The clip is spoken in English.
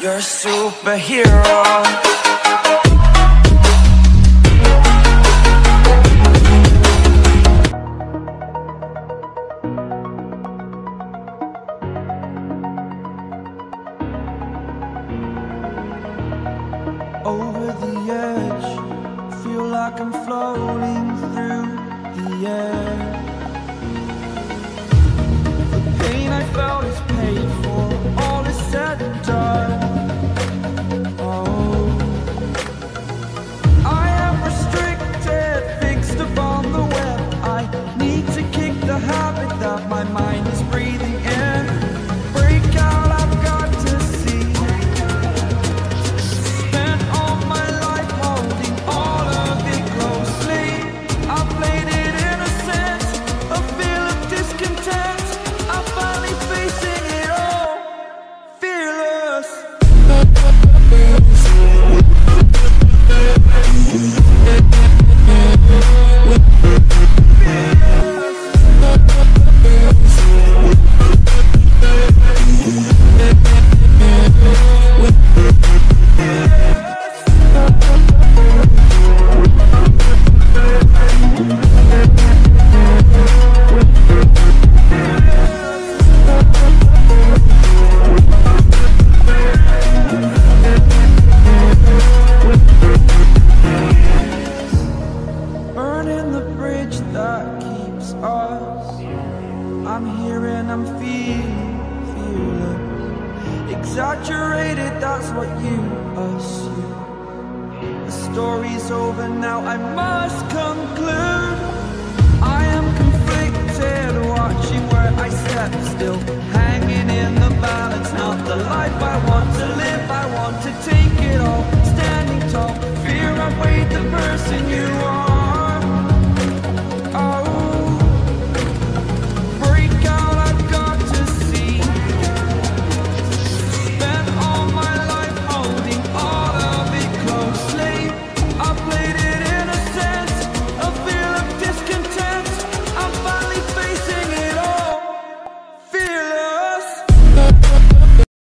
You're a superhero. Over the edge, feel like I'm floating through the air. The pain I felt is paid for, all is said and done. Oh, I am restricted, fixed upon the web. I need to kick the habit that my mind is breathing in. Break out, I've got to see. Spent all my life holding all of it closely. I played it innocent, a feel of discontent. I'm finally facing it all, fearless. Burning the bridge that keeps us. I'm here and I'm feeling fearless. Exaggerated, that's what you assume. The story's over now, I must conclude. I